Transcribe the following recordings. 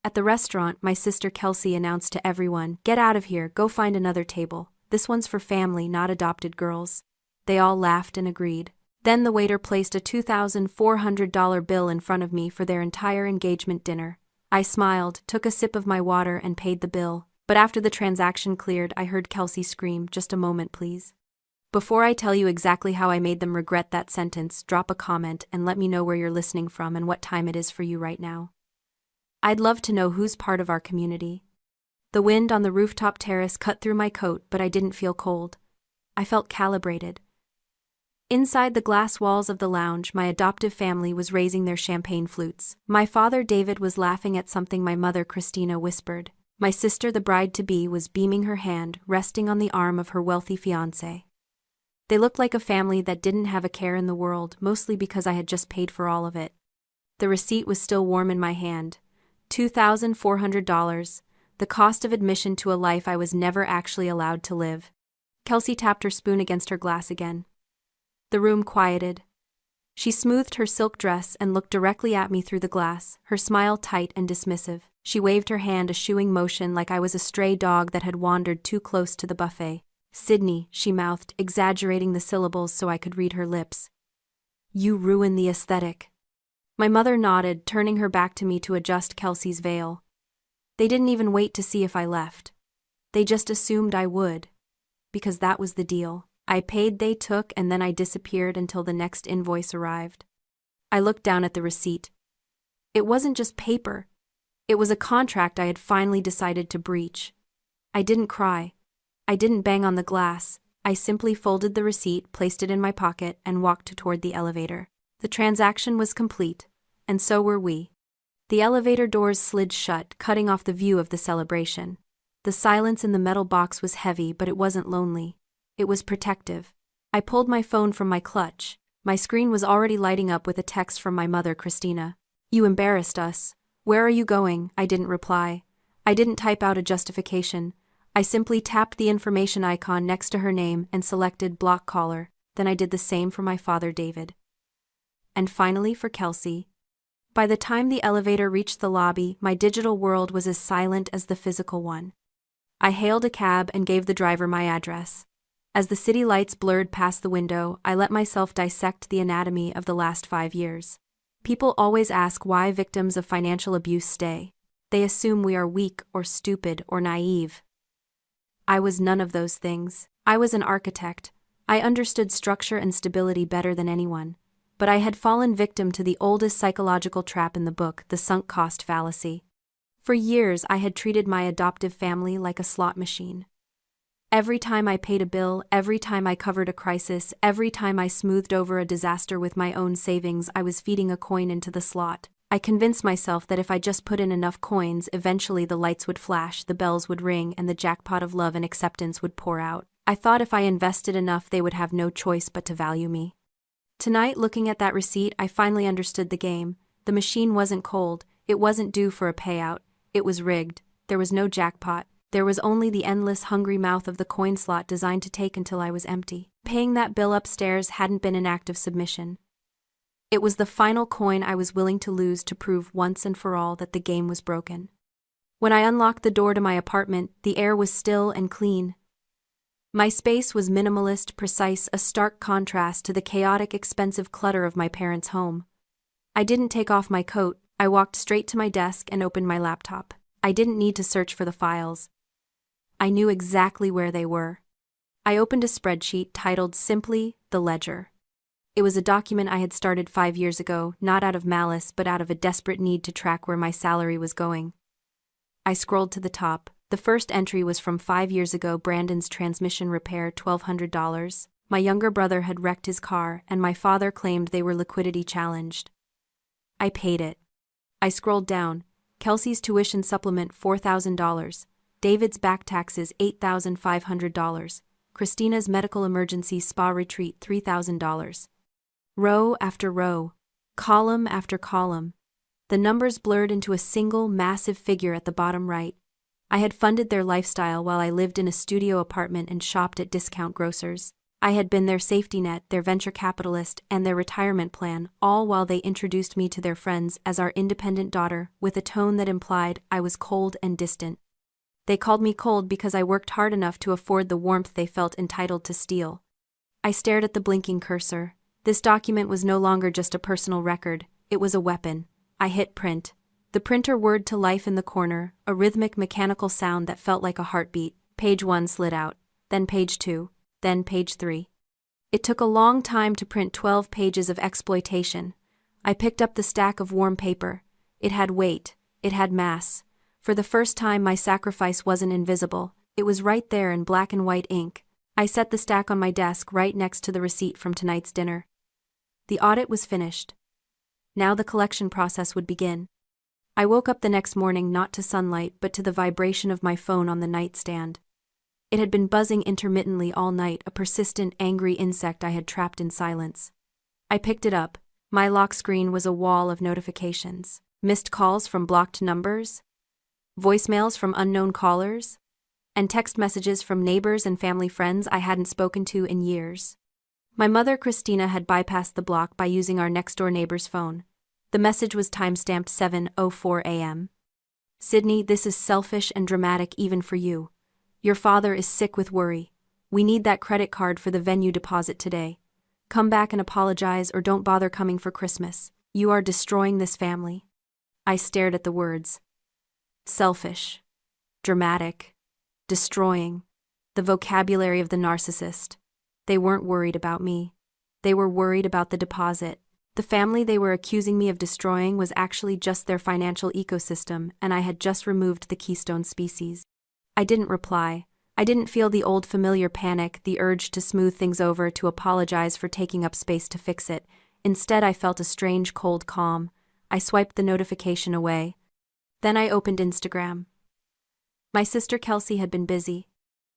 At the restaurant, my sister Kelsey announced to everyone, "Get out of here, go find another table. This one's for family, not adopted girls." They all laughed and agreed. Then the waiter placed a $2,400 bill in front of me for their entire engagement dinner. I smiled, took a sip of my water and paid the bill. But after the transaction cleared, I heard Kelsey scream, "Just a moment, please." Before I tell you exactly how I made them regret that sentence, drop a comment and let me know where you're listening from and what time it is for you right now. I'd love to know who's part of our community. The wind on the rooftop terrace cut through my coat, but I didn't feel cold. I felt calibrated. Inside the glass walls of the lounge, my adoptive family was raising their champagne flutes. My father David was laughing at something my mother Christina whispered. My sister, the bride-to-be, was beaming her hand, resting on the arm of her wealthy fiancé. They looked like a family that didn't have a care in the world, mostly because I had just paid for all of it. The receipt was still warm in my hand. $2,400, the cost of admission to a life I was never actually allowed to live. Kelsey tapped her spoon against her glass again. The room quieted. She smoothed her silk dress and looked directly at me through the glass, her smile tight and dismissive. She waved her hand, a shooing motion like I was a stray dog that had wandered too close to the buffet. "Sydney," she mouthed, exaggerating the syllables so I could read her lips. "You ruin the aesthetic." My mother nodded, turning her back to me to adjust Kelsey's veil. They didn't even wait to see if I left. They just assumed I would. Because that was the deal. I paid, they took, and then I disappeared until the next invoice arrived. I looked down at the receipt. It wasn't just paper. It was a contract I had finally decided to breach. I didn't cry. I didn't bang on the glass. I simply folded the receipt, placed it in my pocket, and walked toward the elevator. The transaction was complete, and so were we. The elevator doors slid shut, cutting off the view of the celebration. The silence in the metal box was heavy, but it wasn't lonely. It was protective. I pulled my phone from my clutch. My screen was already lighting up with a text from my mother, Christina. "You embarrassed us. Where are you going?" I didn't reply. I didn't type out a justification. I simply tapped the information icon next to her name and selected block caller. Then I did the same for my father, David. And finally for Kelsey. By the time the elevator reached the lobby, my digital world was as silent as the physical one. I hailed a cab and gave the driver my address. As the city lights blurred past the window, I let myself dissect the anatomy of the last 5 years. People always ask why victims of financial abuse stay. They assume we are weak or stupid or naive. I was none of those things. I was an architect. I understood structure and stability better than anyone. But I had fallen victim to the oldest psychological trap in the book, the sunk cost fallacy. For years, I had treated my adoptive family like a slot machine. Every time I paid a bill, every time I covered a crisis, every time I smoothed over a disaster with my own savings, I was feeding a coin into the slot. I convinced myself that if I just put in enough coins, eventually the lights would flash, the bells would ring, and the jackpot of love and acceptance would pour out. I thought if I invested enough, they would have no choice but to value me. Tonight, looking at that receipt, I finally understood the game. The machine wasn't cold, it wasn't due for a payout, it was rigged. There was no jackpot. There was only the endless hungry mouth of the coin slot designed to take until I was empty. Paying that bill upstairs hadn't been an act of submission. It was the final coin I was willing to lose to prove once and for all that the game was broken. When I unlocked the door to my apartment, the air was still and clean. My space was minimalist, precise, a stark contrast to the chaotic, expensive clutter of my parents' home. I didn't take off my coat. I walked straight to my desk and opened my laptop. I didn't need to search for the files. I knew exactly where they were. I opened a spreadsheet titled simply The Ledger. It was a document I had started 5 years ago, not out of malice but out of a desperate need to track where my salary was going. I scrolled to the top. The first entry was from 5 years ago, Brandon's transmission repair, $1,200. My younger brother had wrecked his car, and my father claimed they were liquidity challenged. I paid it. I scrolled down. Kelsey's tuition supplement, $4,000. David's back taxes, $8,500. Christina's medical emergency spa retreat, $3,000. Row after row. Column after column. The numbers blurred into a single, massive figure at the bottom right. I had funded their lifestyle while I lived in a studio apartment and shopped at discount grocers. I had been their safety net, their venture capitalist, and their retirement plan, all while they introduced me to their friends as our independent daughter, with a tone that implied I was cold and distant. They called me cold because I worked hard enough to afford the warmth they felt entitled to steal. I stared at the blinking cursor. This document was no longer just a personal record, it was a weapon. I hit print. The printer whirred to life in the corner, a rhythmic mechanical sound that felt like a heartbeat. Page 1 slid out, then page 2, then page 3. It took a long time to print 12 pages of exploitation. I picked up the stack of warm paper. It had weight, it had mass. For the first time my sacrifice wasn't invisible, it was right there in black and white ink. I set the stack on my desk right next to the receipt from tonight's dinner. The audit was finished. Now the collection process would begin. I woke up the next morning not to sunlight but to the vibration of my phone on the nightstand. It had been buzzing intermittently all night, a persistent, angry insect I had trapped in silence. I picked it up. My lock screen was a wall of notifications. Missed calls from blocked numbers, voicemails from unknown callers, and text messages from neighbors and family friends I hadn't spoken to in years. My mother, Christina, had bypassed the block by using our next-door neighbor's phone. The message was time-stamped 7:04 a.m. Sydney, this is selfish and dramatic even for you. Your father is sick with worry. We need that credit card for the venue deposit today. Come back and apologize or don't bother coming for Christmas. You are destroying this family. I stared at the words. Selfish. Dramatic. Destroying. The vocabulary of the narcissist. They weren't worried about me. They were worried about the deposit. The family they were accusing me of destroying was actually just their financial ecosystem, and I had just removed the keystone species. I didn't reply. I didn't feel the old familiar panic, the urge to smooth things over, to apologize for taking up space to fix it. Instead, I felt a strange cold calm. I swiped the notification away. Then I opened Instagram. My sister Kelsey had been busy.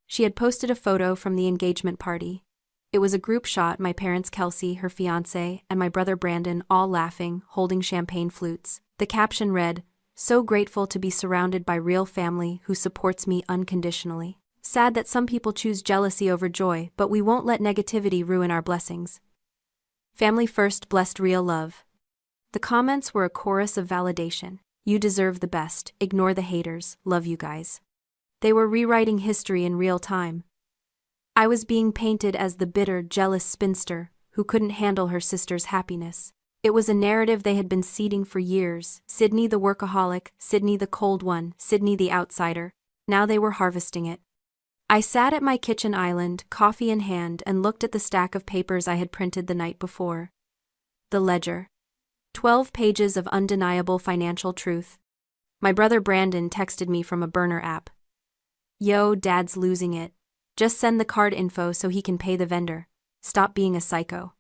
She had posted a photo from the engagement party. It was a group shot, my parents Kelsey, her fiancé, and my brother Brandon, all laughing, holding champagne flutes. The caption read, "So grateful to be surrounded by real family who supports me unconditionally. Sad that some people choose jealousy over joy, but we won't let negativity ruin our blessings. Family first, blessed real love." The comments were a chorus of validation. You deserve the best, ignore the haters, love you guys. They were rewriting history in real time. I was being painted as the bitter, jealous spinster who couldn't handle her sister's happiness. It was a narrative they had been seeding for years. Sydney the workaholic, Sydney the cold one, Sydney the outsider. Now they were harvesting it. I sat at my kitchen island, coffee in hand, and looked at the stack of papers I had printed the night before. The ledger. 12 pages of undeniable financial truth. My brother Brandon texted me from a burner app. "Yo, Dad's losing it. Just send the card info so he can pay the vendor. Stop being a psycho."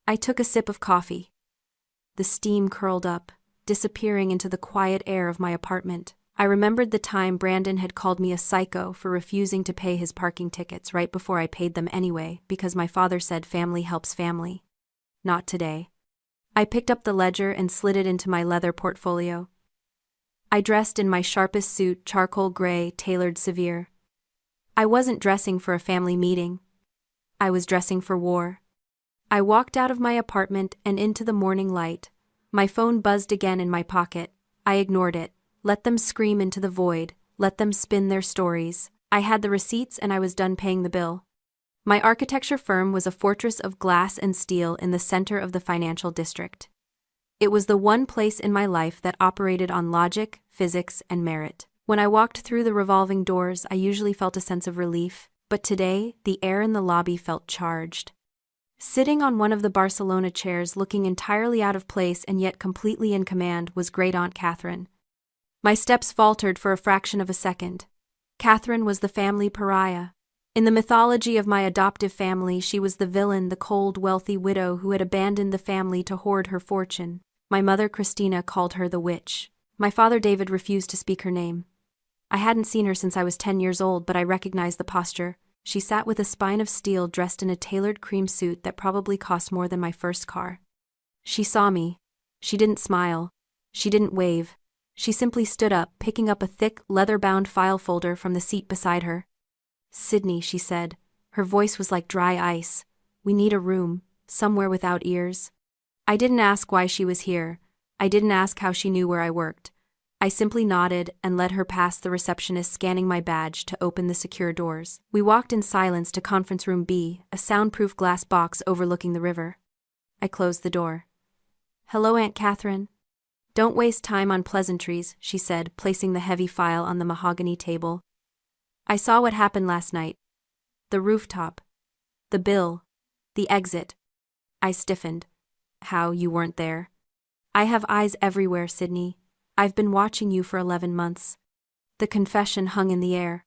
I took a sip of coffee. The steam curled up, disappearing into the quiet air of my apartment. I remembered the time Brandon had called me a psycho for refusing to pay his parking tickets right before I paid them anyway, because my father said family helps family. Not today. I picked up the ledger and slid it into my leather portfolio. I dressed in my sharpest suit, charcoal gray, tailored severe. I wasn't dressing for a family meeting. I was dressing for war. I walked out of my apartment and into the morning light. My phone buzzed again in my pocket. I ignored it. Let them scream into the void. Let them spin their stories. I had the receipts and I was done paying the bill. My architecture firm was a fortress of glass and steel in the center of the financial district. It was the one place in my life that operated on logic, physics, and merit. When I walked through the revolving doors, I usually felt a sense of relief, but today, the air in the lobby felt charged. Sitting on one of the Barcelona chairs, looking entirely out of place and yet completely in command, was Great Aunt Catherine. My steps faltered for a fraction of a second. Catherine was the family pariah. In the mythology of my adoptive family, she was the villain, the cold, wealthy widow who had abandoned the family to hoard her fortune. My mother, Christina, called her the witch. My father, David, refused to speak her name. I hadn't seen her since I was 10 years old, but I recognized the posture. She sat with a spine of steel, dressed in a tailored cream suit that probably cost more than my first car. She saw me. She didn't smile. She didn't wave. She simply stood up, picking up a thick, leather-bound file folder from the seat beside her. "Sydney," she said, Her voice was like dry ice. "We need a room, somewhere without ears." I didn't ask why she was here. I didn't ask how she knew where I worked. I simply nodded and led her past the receptionist scanning my badge to open the secure doors. We walked in silence to conference room B, a soundproof glass box overlooking the river. I closed the door. "Hello, Aunt Catherine." "Don't waste time on pleasantries," she said, placing the heavy file on the mahogany table. "I saw what happened last night. The rooftop. The bill. The exit." I stiffened. "How, you weren't there?" "I have eyes everywhere, Sydney. I've been watching you for 11 months. The confession hung in the air.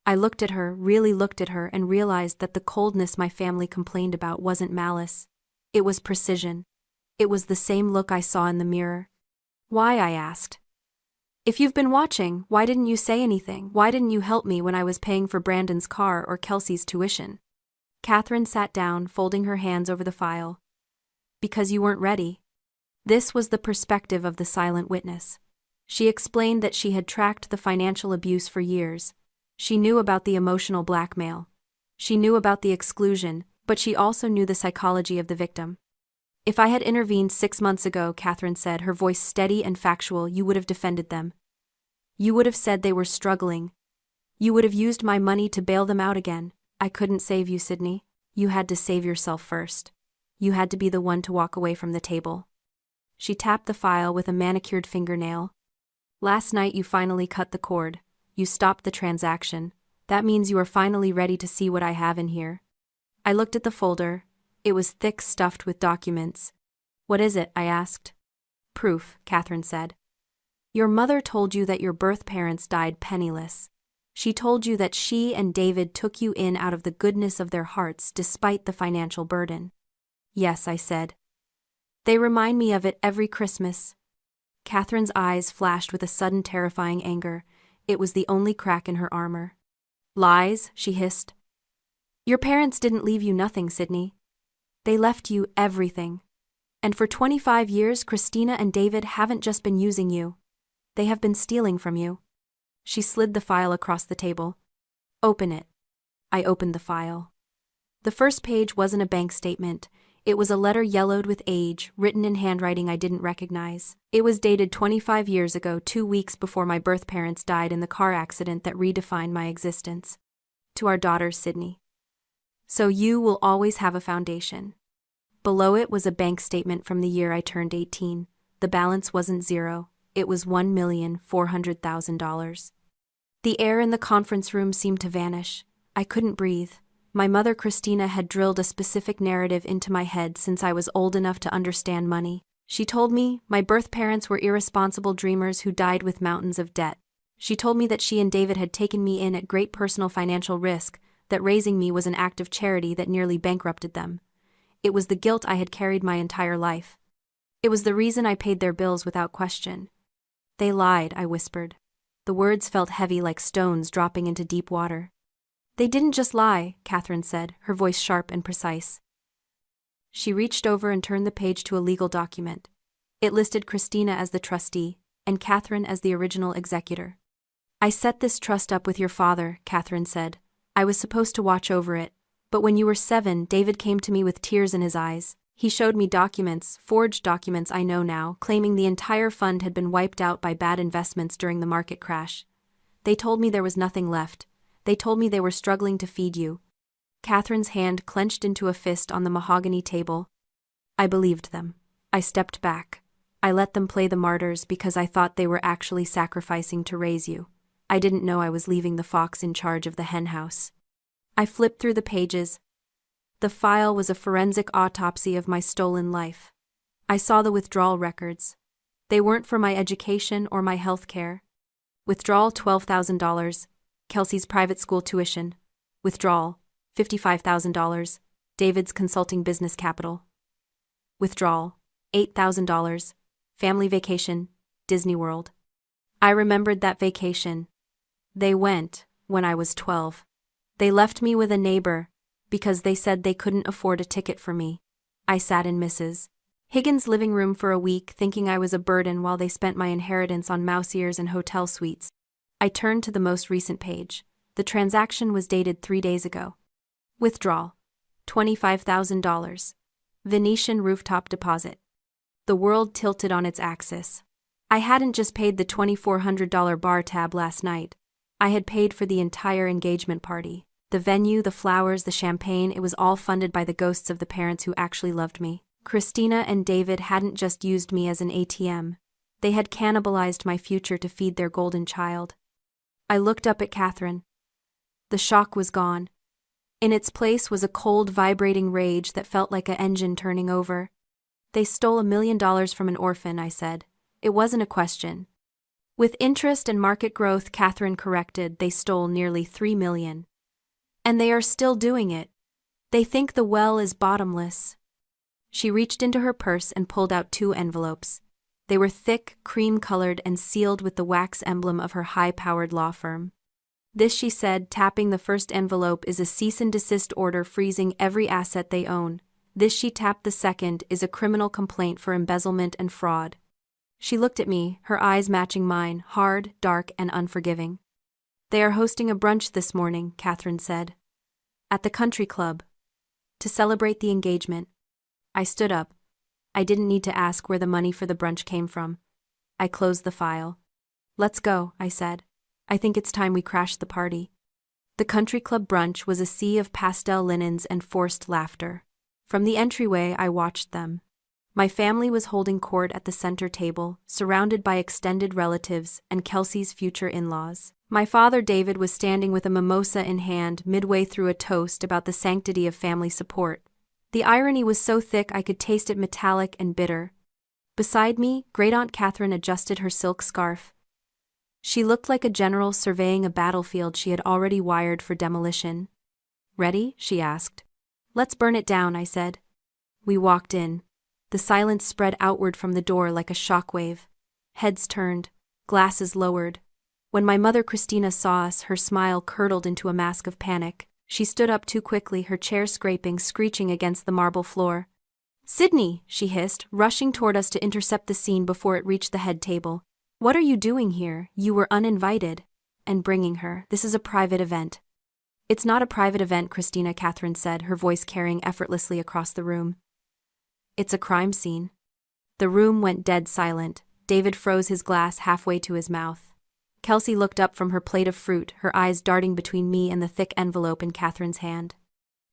I looked at her, really looked at her, and realized that the coldness my family complained about wasn't malice. It was precision. It was the same look I saw in the mirror. "Why?" I asked. "If you've been watching, why didn't you say anything? Why didn't you help me when I was paying for Brandon's car or Kelsey's tuition?" Catherine sat down, folding her hands over the file. "Because you weren't ready." This was the perspective of the silent witness. She explained that she had tracked the financial abuse for years. She knew about the emotional blackmail. She knew about the exclusion, but she also knew the psychology of the victim. "If I had intervened 6 months ago," Catherine said, her voice steady and factual, "you would have defended them. You would have said they were struggling. You would have used my money to bail them out again. I couldn't save you, Sydney. You had to save yourself first. You had to be the one to walk away from the table." She tapped the file with a manicured fingernail. "Last night you finally cut the cord. You stopped the transaction. That means you are finally ready to see what I have in here." I looked at the folder. It was thick, stuffed with documents. "What is it?" I asked. "Proof," Catherine said. "Your mother told you that your birth parents died penniless. She told you that she and David took you in out of the goodness of their hearts despite the financial burden." "Yes," I said. "They remind me of it every Christmas." Catherine's eyes flashed with a sudden terrifying anger. It was the only crack in her armor. "Lies," she hissed. "Your parents didn't leave you nothing, Sydney. They left you everything. And for 25 years, Christina and David haven't just been using you. They have been stealing from you." She slid the file across the table. "Open it." I opened the file. The first page wasn't a bank statement. It was a letter yellowed with age, written in handwriting I didn't recognize. It was dated 25 years ago, 2 weeks before my birth parents died in the car accident that redefined my existence. "To our daughter, Sydney. So you will always have a foundation." Below it was a bank statement from the year I turned 18. The balance wasn't zero. It was $1,400,000. The air in the conference room seemed to vanish. I couldn't breathe. My mother Christina had drilled a specific narrative into my head since I was old enough to understand money. She told me my birth parents were irresponsible dreamers who died with mountains of debt. She told me that she and David had taken me in at great personal financial risk, that raising me was an act of charity that nearly bankrupted them. It was the guilt I had carried my entire life. It was the reason I paid their bills without question. "They lied," I whispered. The words felt heavy like stones dropping into deep water. "They didn't just lie," Catherine said, her voice sharp and precise. She reached over and turned the page to a legal document. It listed Christina as the trustee, and Catherine as the original executor. "I set this trust up with your father," Catherine said. "I was supposed to watch over it, but when you were 7, David came to me with tears in his eyes. He showed me documents, forged documents I know now, claiming the entire fund had been wiped out by bad investments during the market crash. They told me there was nothing left. They told me they were struggling to feed you." Catherine's hand clenched into a fist on the mahogany table. I believed them. I stepped back. I let them play the martyrs because I thought they were actually sacrificing to raise you. I didn't know I was leaving the fox in charge of the hen house. I flipped through the pages. The file was a forensic autopsy of my stolen life. I saw the withdrawal records. They weren't for my education or my health care. Withdrawal $12,000, Kelsey's private school tuition. Withdrawal $55,000, David's consulting business capital. Withdrawal $8,000, family vacation, Disney World. I remembered that vacation. They went when I was 12. They left me with a neighbor because they said they couldn't afford a ticket for me. I sat in Mrs. Higgins' living room for a week thinking I was a burden while they spent my inheritance on mouse ears and hotel suites. I turned to the most recent page. The transaction was dated 3 days ago. Withdrawal. $25,000. Venetian rooftop deposit. The world tilted on its axis. I hadn't just paid the $2,400 bar tab last night. I had paid for the entire engagement party. The venue, the flowers, the champagne, it was all funded by the ghosts of the parents who actually loved me. Christina and David hadn't just used me as an ATM. They had cannibalized my future to feed their golden child. I looked up at Catherine. The shock was gone. In its place was a cold, vibrating rage that felt like an engine turning over. They stole $1 million from an orphan, I said. It wasn't a question. With interest and market growth, Catherine corrected, they stole nearly $3 million. And they are still doing it. They think the well is bottomless. She reached into her purse and pulled out 2 envelopes. They were thick, cream-colored, and sealed with the wax emblem of her high-powered law firm. This, she said, tapping the first envelope, is a cease and desist order freezing every asset they own. This, she tapped the second, is a criminal complaint for embezzlement and fraud. She looked at me, her eyes matching mine, hard, dark, and unforgiving. They are hosting a brunch this morning, Catherine said. At the country club. To celebrate the engagement. I stood up. I didn't need to ask where the money for the brunch came from. I closed the file. Let's go, I said. I think it's time we crashed the party. The country club brunch was a sea of pastel linens and forced laughter. From the entryway, I watched them. My family was holding court at the center table, surrounded by extended relatives and Kelsey's future in-laws. My father, David, was standing with a mimosa in hand midway through a toast about the sanctity of family support. The irony was so thick I could taste it, metallic and bitter. Beside me, Great-Aunt Catherine adjusted her silk scarf. She looked like a general surveying a battlefield she had already wired for demolition. Ready? She asked. Let's burn it down, I said. We walked in. The silence spread outward from the door like a shockwave. Heads turned, glasses lowered. When my mother Christina saw us, her smile curdled into a mask of panic. She stood up too quickly, her chair screeching against the marble floor. Sydney, she hissed, rushing toward us to intercept the scene before it reached the head table. What are you doing here? You were uninvited. And bringing her. This is a private event. It's not a private event, Christina, Catherine said, her voice carrying effortlessly across the room. It's a crime scene. The room went dead silent. David froze his glass halfway to his mouth. Kelsey looked up from her plate of fruit, her eyes darting between me and the thick envelope in Catherine's hand.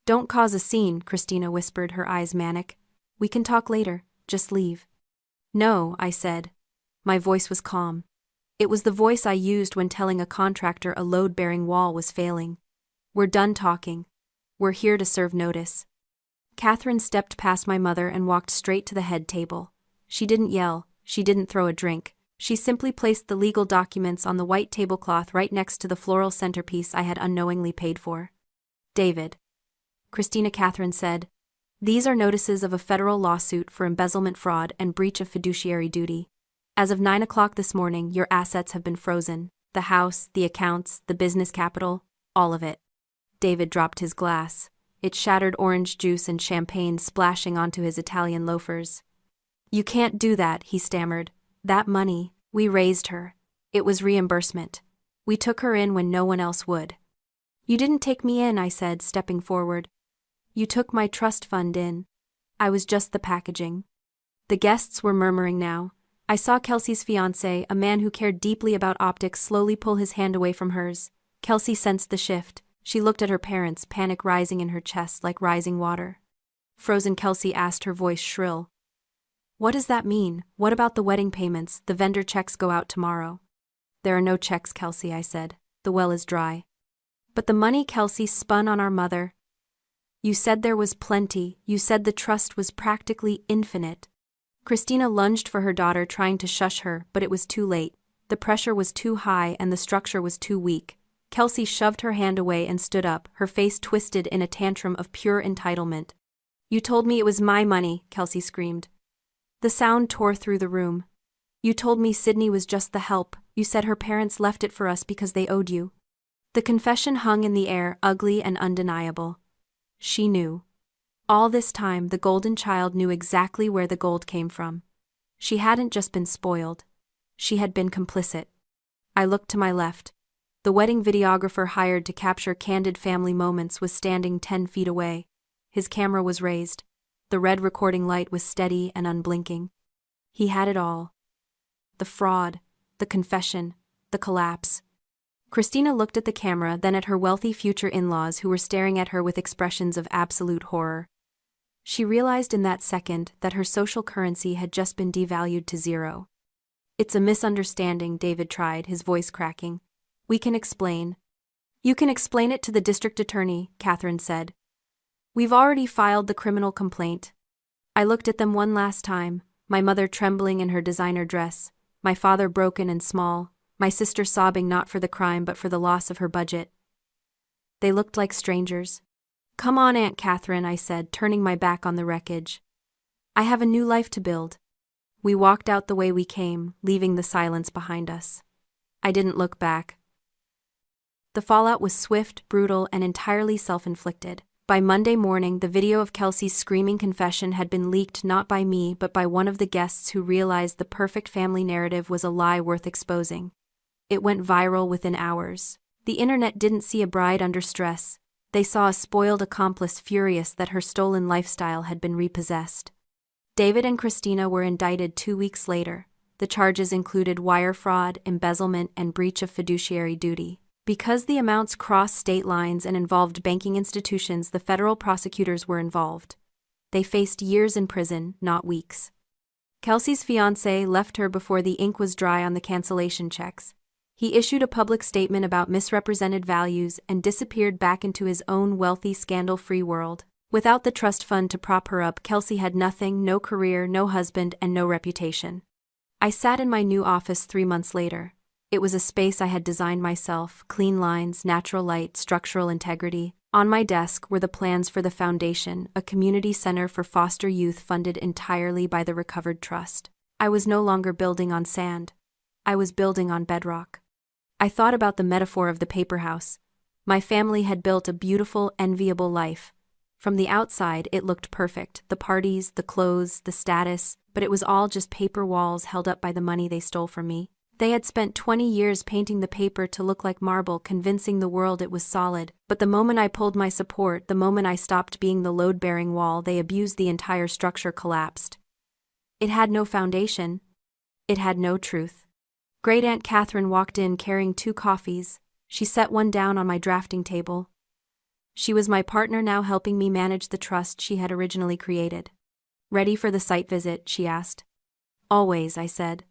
Don't cause a scene, Christina whispered, her eyes manic. We can talk later, just leave. No, I said. My voice was calm. It was the voice I used when telling a contractor a load-bearing wall was failing. We're done talking. We're here to serve notice. Catherine stepped past my mother and walked straight to the head table. She didn't yell, she didn't throw a drink. She simply placed the legal documents on the white tablecloth right next to the floral centerpiece I had unknowingly paid for. David. Christina, Catherine said, these are notices of a federal lawsuit for embezzlement, fraud, and breach of fiduciary duty. As of 9 o'clock this morning, your assets have been frozen. The house, the accounts, the business capital, all of it. David dropped his glass. It shattered, orange juice and champagne splashing onto his Italian loafers. You can't do that, he stammered. That money, we raised her. It was reimbursement. We took her in when no one else would. You didn't take me in, I said, stepping forward. You took my trust fund in. I was just the packaging. The guests were murmuring now. I saw Kelsey's fiancé, a man who cared deeply about optics, slowly pull his hand away from hers. Kelsey sensed the shift. She looked at her parents, panic rising in her chest like rising water. Frozen, Kelsey asked, her voice shrill. What does that mean? What about the wedding payments? The vendor checks go out tomorrow. There are no checks, Kelsey, I said. The well is dry. But the money, Kelsey spun on our mother. You said there was plenty. You said the trust was practically infinite. Christina lunged for her daughter, trying to shush her, but it was too late. The pressure was too high and the structure was too weak. Kelsey shoved her hand away and stood up, her face twisted in a tantrum of pure entitlement. You told me it was my money, Kelsey screamed. The sound tore through the room. You told me Sydney was just the help. You said her parents left it for us because they owed you. The confession hung in the air, ugly and undeniable. She knew. All this time, the golden child knew exactly where the gold came from. She hadn't just been spoiled. She had been complicit. I looked to my left. The wedding videographer hired to capture candid family moments was standing 10 feet away. His camera was raised. The red recording light was steady and unblinking. He had it all. The fraud, the confession, the collapse. Christina looked at the camera, then at her wealthy future in-laws who were staring at her with expressions of absolute horror. She realized in that second that her social currency had just been devalued to zero. "It's a misunderstanding," David tried, his voice cracking. "We can explain." "You can explain it to the district attorney," Catherine said. "We've already filed the criminal complaint." I looked at them one last time, my mother trembling in her designer dress, my father broken and small, my sister sobbing not for the crime but for the loss of her budget. They looked like strangers. "Come on, Aunt Catherine," I said, turning my back on the wreckage. "I have a new life to build." We walked out the way we came, leaving the silence behind us. I didn't look back. The fallout was swift, brutal, and entirely self-inflicted. By Monday morning, the video of Kelsey's screaming confession had been leaked not by me but by one of the guests who realized the perfect family narrative was a lie worth exposing. It went viral within hours. The internet didn't see a bride under stress. They saw a spoiled accomplice furious that her stolen lifestyle had been repossessed. David and Christina were indicted 2 weeks later. The charges included wire fraud, embezzlement, and breach of fiduciary duty. Because the amounts crossed state lines and involved banking institutions, the federal prosecutors were involved. They faced years in prison, not weeks. Kelsey's fiancé left her before the ink was dry on the cancellation checks. He issued a public statement about misrepresented values and disappeared back into his own wealthy, scandal-free world. Without the trust fund to prop her up, Kelsey had nothing, no career, no husband, and no reputation. I sat in my new office 3 months later. It was a space I had designed myself, clean lines, natural light, structural integrity. On my desk were the plans for the foundation, a community center for foster youth funded entirely by the Recovered Trust. I was no longer building on sand. I was building on bedrock. I thought about the metaphor of the paper house. My family had built a beautiful, enviable life. From the outside, it looked perfect, the parties, the clothes, the status, but it was all just paper walls held up by the money they stole from me. They had spent 20 years painting the paper to look like marble, convincing the world it was solid, but the moment I pulled my support, the moment I stopped being the load-bearing wall they abused, the entire structure collapsed. It had no foundation. It had no truth. Great Aunt Catherine walked in carrying 2 coffees. She set one down on my drafting table. She was my partner now, helping me manage the trust she had originally created. "Ready for the site visit?" she asked. "Always," I said.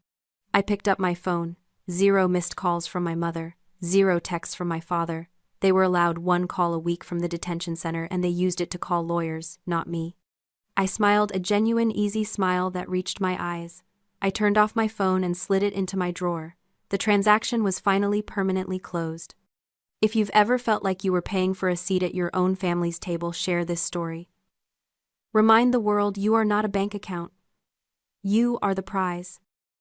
I picked up my phone. 0 missed calls from my mother, 0 texts from my father. They were allowed 1 call a week from the detention center, and they used it to call lawyers, not me. I smiled, a genuine, easy smile that reached my eyes. I turned off my phone and slid it into my drawer. The transaction was finally permanently closed. If you've ever felt like you were paying for a seat at your own family's table, share this story. Remind the world you are not a bank account. You are the prize.